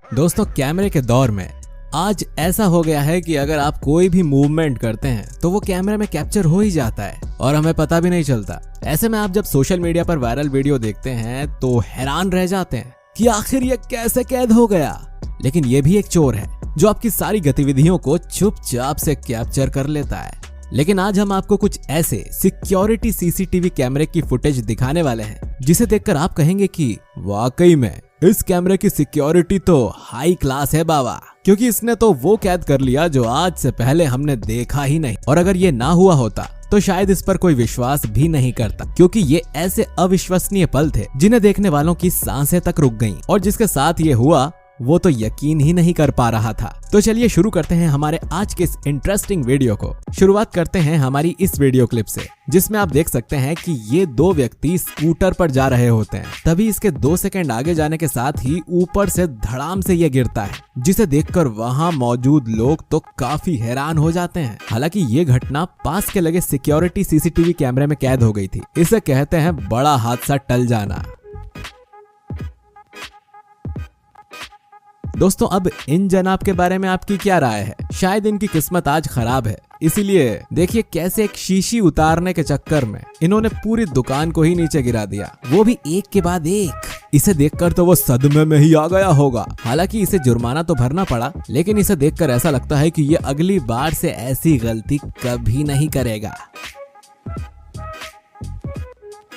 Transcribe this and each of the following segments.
दोस्तों, कैमरे के दौर में आज ऐसा हो गया है कि अगर आप कोई भी मूवमेंट करते हैं तो वो कैमरे में कैप्चर हो ही जाता है और हमें पता भी नहीं चलता। ऐसे में आप जब सोशल मीडिया पर वायरल वीडियो देखते हैं तो हैरान रह जाते हैं कि आखिर ये कैसे कैद हो गया। लेकिन ये भी एक चोर है जो आपकी सारी गतिविधियों को चुपचाप से कैप्चर कर लेता है। लेकिन आज हम आपको कुछ ऐसे सिक्योरिटी सीसीटीवी कैमरे की फुटेज दिखाने वाले हैं जिसे देखकर आप कहेंगे कि वाकई में इस कैमरे की सिक्योरिटी तो हाई क्लास है बाबा, क्योंकि इसने तो वो कैद कर लिया जो आज से पहले हमने देखा ही नहीं। और अगर ये ना हुआ होता तो शायद इस पर कोई विश्वास भी नहीं करता, क्योंकि ये ऐसे अविश्वसनीय पल थे जिन्हें देखने वालों की सांसें तक रुक गईं। और जिसके साथ ये हुआ वो तो यकीन ही नहीं कर पा रहा था। तो चलिए शुरू करते हैं हमारे आज के इस इंटरेस्टिंग वीडियो को। शुरुआत करते हैं हमारी इस वीडियो क्लिप से, जिसमें आप देख सकते हैं कि ये दो व्यक्ति स्कूटर पर जा रहे होते हैं। तभी इसके 2 सेकंड आगे जाने के साथ ही ऊपर से धड़ाम से ये गिरता है, जिसे देखकर वहां मौजूद लोग तो काफी हैरान हो जाते हैं। हालांकि ये घटना पास के लगे सिक्योरिटी सीसीटीवी कैमरे में कैद हो गई थी। इसे कहते हैं बड़ा हादसा टल जाना। दोस्तों, अब इन जनाब के बारे में आपकी क्या राय है? शायद इनकी किस्मत आज खराब है, इसीलिए देखिए कैसे एक शीशी उतारने के चक्कर में इन्होंने पूरी दुकान को ही नीचे गिरा दिया, वो भी एक के बाद एक। इसे देखकर तो वो सदमे में ही आ गया होगा। हालांकि इसे जुर्माना तो भरना पड़ा, लेकिन इसे देखकर ऐसा लगता है कि ये अगली बार से ऐसी गलती कभी नहीं करेगा।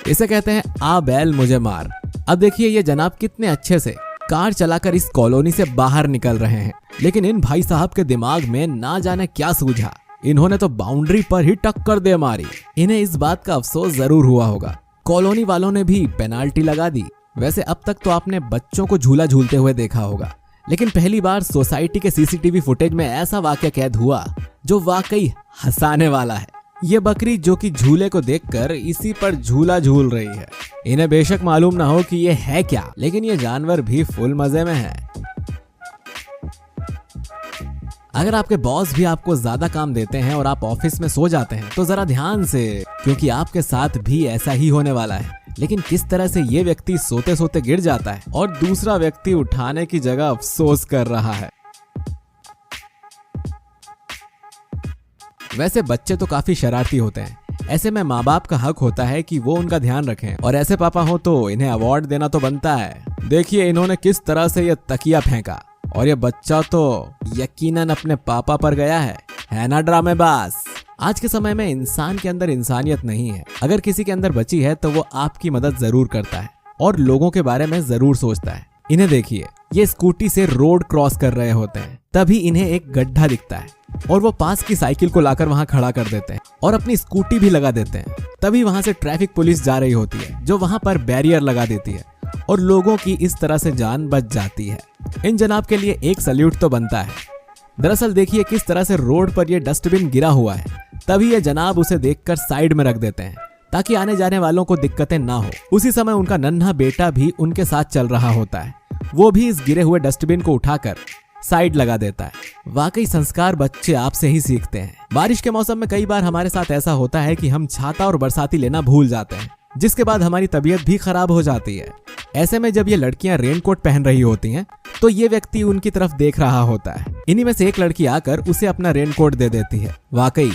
इसे कहते हैं आ बैल मुझे मार। अब देखिए ये जनाब कितने अच्छे से कार चलाकर इस कॉलोनी से बाहर निकल रहे हैं, लेकिन इन भाई साहब के दिमाग में ना जाने क्या सूझा, इन्होंने तो बाउंड्री पर ही टक्कर दे मारी। इन्हें इस बात का अफसोस जरूर हुआ होगा। कॉलोनी वालों ने भी पेनाल्टी लगा दी। वैसे अब तक तो आपने बच्चों को झूला झूलते हुए देखा होगा, लेकिन पहली बार सोसाइटी के सीसीटीवी फुटेज में ऐसा वाकया कैद हुआ जो वाकई हंसाने वाला है। ये बकरी जो कि झूले को देखकर इसी पर झूला झूल रही है। इन्हें बेशक मालूम ना हो कि ये है क्या, लेकिन ये जानवर भी फुल मजे में है। अगर आपके बॉस भी आपको ज्यादा काम देते हैं और आप ऑफिस में सो जाते हैं तो जरा ध्यान से, क्योंकि आपके साथ भी ऐसा ही होने वाला है। लेकिन किस तरह से ये व्यक्ति सोते सोते गिर जाता है और दूसरा व्यक्ति उठाने की जगह अफसोस कर रहा है। वैसे बच्चे तो काफी शरारती होते हैं, ऐसे में माँ बाप का हक होता है कि वो उनका ध्यान रखें, और ऐसे पापा हो तो इन्हें अवार्ड देना तो बनता है। देखिए इन्होंने किस तरह से ये तकिया फेंका, और ये बच्चा तो यकीनन अपने पापा पर गया है ना ड्रामेबाज। आज के समय में इंसान के अंदर इंसानियत नहीं है। अगर किसी के अंदर बची है तो वो आपकी मदद जरूर करता है और लोगों के बारे में जरूर सोचता है। इन्हें देखिए, ये स्कूटी से रोड क्रॉस कर रहे होते हैं, तभी इन्हें एक गड्ढा दिखता है और वो पास की साइकिल को लाकर वहां खड़ा कर देते हैं और अपनी स्कूटी भी लगा देते हैं। तभी वहां से ट्रैफिक पुलिस जा रही होती है, जो वहां पर बैरियर लगा देती है और लोगों की इस तरह से जान बच जाती है। इन जनाब के लिए एक सल्यूट तो बनता है। दरअसल देखिए किस तरह से रोड पर ये डस्टबिन गिरा हुआ है, तभी ये जनाब उसे देखकर साइड में रख देते हैं ताकि आने जाने वालों को दिक्कतें ना हो। उसी समय उनका नन्हा बेटा भी उनके साथ चल रहा होता है, वो भी इस गिरे हुए डस्टबिन को उठाकर साइड लगा देता है। वाकई संस्कार बच्चे आपसे ही सीखते हैं। बारिश के मौसम में कई बार हमारे साथ ऐसा होता है कि हम छाता और बरसाती लेना भूल जाते हैं, जिसके बाद हमारी तबीयत भी खराब हो जाती है। ऐसे में जब ये लड़कियां रेनकोट पहन रही होती हैं, तो ये व्यक्ति उनकी तरफ देख रहा होता है। इन्हीं में से एक लड़की आकर उसे अपना रेनकोट दे देती है। वाकई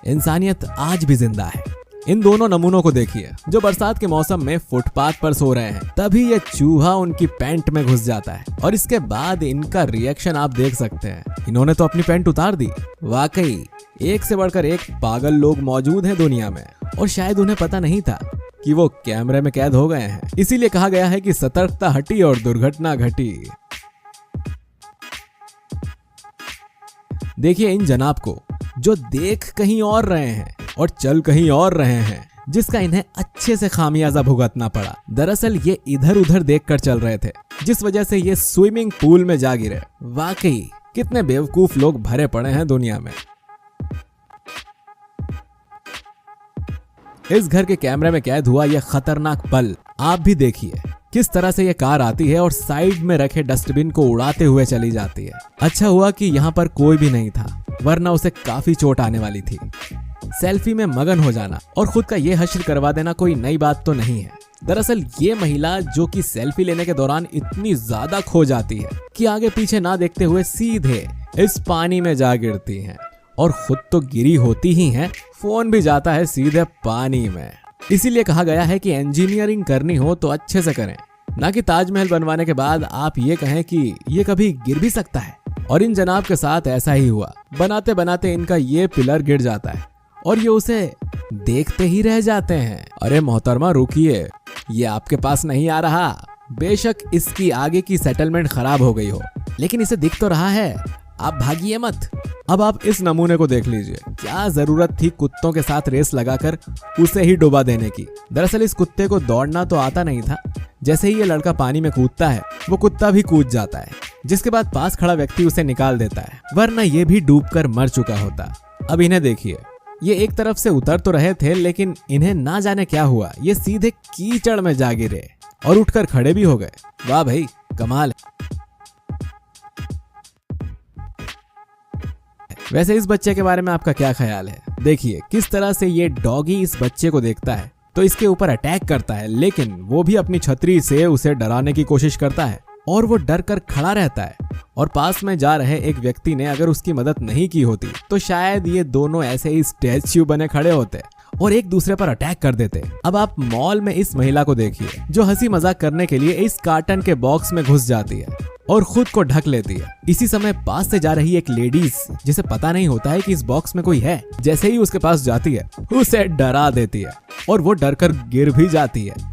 इंसानियत आज भी जिंदा है। इन दोनों नमूनों को देखिए जो बरसात के मौसम में फुटपाथ पर सो रहे हैं, तभी ये चूहा उनकी पैंट में घुस जाता है और इसके बाद इनका रिएक्शन आप देख सकते हैं। इन्होंने तो अपनी पैंट उतार दी। वाकई एक से बढ़कर एक पागल लोग मौजूद हैं दुनिया में, और शायद उन्हें पता नहीं था कि वो कैमरे में कैद हो गए हैं। इसीलिए कहा गया है कि सतर्कता हटी और दुर्घटना घटी। देखिए इन जनाब को जो देख कहीं और रहे हैं और चल कहीं और रहे हैं, जिसका इन्हें अच्छे से खामियाजा भुगतना पड़ा। दरअसल ये इधर उधर देखकर चल रहे थे, जिस वजह से ये स्विमिंग पूल में जा गिरे। वाकई कितने बेवकूफ लोग भरे पड़े हैं दुनिया में। इस घर के कैमरे में कैद हुआ यह खतरनाक पल आप भी देखिए, किस तरह से ये कार आती है और साइड में रखे डस्टबिन को उड़ाते हुए चली जाती है। अच्छा हुआ कि यहाँ पर कोई भी नहीं था, वरना उसे काफी चोट आने वाली थी। सेल्फी में मगन हो जाना और खुद का ये हश्र करवा देना कोई नई बात तो नहीं है, दरअसल ये महिला जो कि सेल्फी लेने के दौरान इतनी ज्यादा खो जाती है कि आगे पीछे ना देखते हुए सीधे इस पानी में जा गिरती हैं और खुद तो गिरी होती ही हैं, फोन भी जाता है सीधे पानी में। इसीलिए कहा गया है कि इंजीनियरिंग करनी हो तो अच्छे से करें, ना कि ताजमहल बनवाने के बाद आप ये कहें कि ये कभी गिर भी सकता है। और इन जनाब के साथ ऐसा ही हुआ, बनाते बनाते इनका ये पिलर गिर जाता है और ये उसे देखते ही रह जाते हैं। अरे मोहतरमा रुकिए, ये आपके पास नहीं आ रहा। बेशक इसकी आगे की सेटलमेंट खराब हो गई हो, लेकिन इसे दिख तो रहा है, आप भागिए मत। अब आप इस नमूने को देख लीजिए, क्या जरूरत थी कुत्तों के साथ रेस लगाकर उसे ही डुबा देने की। दरअसल इस कुत्ते को दौड़ना तो आता नहीं था, जैसे ही ये लड़का पानी में कूदता है वो कुत्ता भी कूद जाता है, जिसके बाद पास खड़ा व्यक्ति उसे निकाल देता है, वरना ये भी डूबकर मर चुका होता। अब इन्हें देखिए, ये एक तरफ से उतर तो रहे थे, लेकिन इन्हें ना जाने क्या हुआ, ये सीधे कीचड़ में जा गिरे और उठकर खड़े भी हो गए। वाह भाई, कमाल। वैसे इस बच्चे के बारे में आपका क्या ख्याल है? देखिए किस तरह से ये डॉगी इस बच्चे को देखता है तो इसके ऊपर अटैक करता है, लेकिन वो भी अपनी छतरी से उसे डराने की कोशिश करता है और वो डर कर खड़ा रहता है। और पास में जा रहे एक व्यक्ति ने अगर उसकी मदद नहीं की होती तो शायद ये दोनों ऐसे ही स्टैच्यू बने खड़े होते और एक दूसरे पर अटैक कर देते। अब आप मॉल में इस महिला को देखिए जो हंसी मजाक करने के लिए इस कार्टन के बॉक्स में घुस जाती है और खुद को ढक लेती है। इसी समय पास से जा रही एक लेडीज, जिसे पता नहीं होता है कि इस बॉक्स में कोई है, जैसे ही उसके पास जाती है उसे डरा देती है और वो डरकर गिर भी जाती है।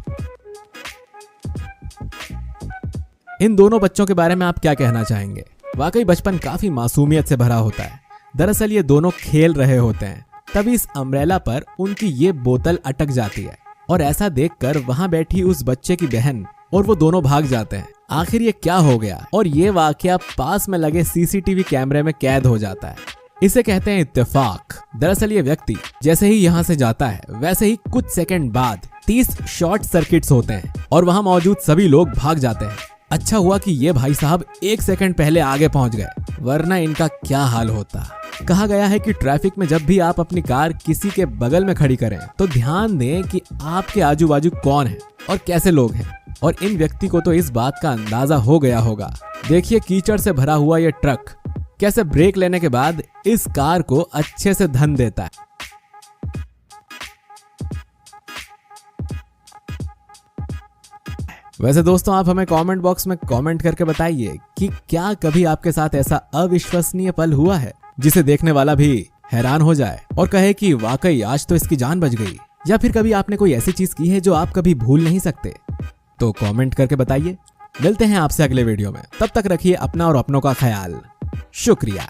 इन दोनों बच्चों के बारे में आप क्या कहना चाहेंगे? वाकई बचपन काफी मासूमियत से भरा होता है। दरअसल ये दोनों खेल रहे होते हैं, तभी इस अम्ब्रेला पर उनकी ये बोतल अटक जाती है और ऐसा देखकर वहां बैठी उस बच्चे की बहन और वो दोनों भाग जाते हैं। आखिर ये क्या हो गया? और ये वाकया पास में लगे सीसीटीवी कैमरे में कैद हो जाता है। इसे कहते हैं इत्तेफाक। दरअसल ये व्यक्ति जैसे ही यहाँ से जाता है वैसे ही कुछ सेकंड बाद 30 शॉर्ट सर्किट्स होते हैं और वहां मौजूद सभी लोग भाग जाते हैं। अच्छा हुआ कि ये भाई साहब 1 सेकंड पहले आगे पहुंच गए, वरना इनका क्या हाल होता। कहा गया है कि ट्रैफिक में जब भी आप अपनी कार किसी के बगल में खड़ी करें तो ध्यान दें कि आपके आजू बाजू कौन है और कैसे लोग हैं। और इन व्यक्ति को तो इस बात का अंदाजा हो गया होगा। देखिए कीचड़ से भरा हुआ ये ट्रक कैसे ब्रेक लेने के बाद इस कार को अच्छे से धन देता है। वैसे दोस्तों आप हमें कमेंट बॉक्स में कमेंट करके बताइए कि क्या कभी आपके साथ ऐसा अविश्वसनीय पल हुआ है जिसे देखने वाला भी हैरान हो जाए और कहे कि वाकई आज तो इसकी जान बच गई। या फिर कभी आपने कोई ऐसी चीज की है जो आप कभी भूल नहीं सकते, तो कमेंट करके बताइए। मिलते हैं आपसे अगले वीडियो में, तब तक रखिए अपना और अपनों का ख्याल। शुक्रिया।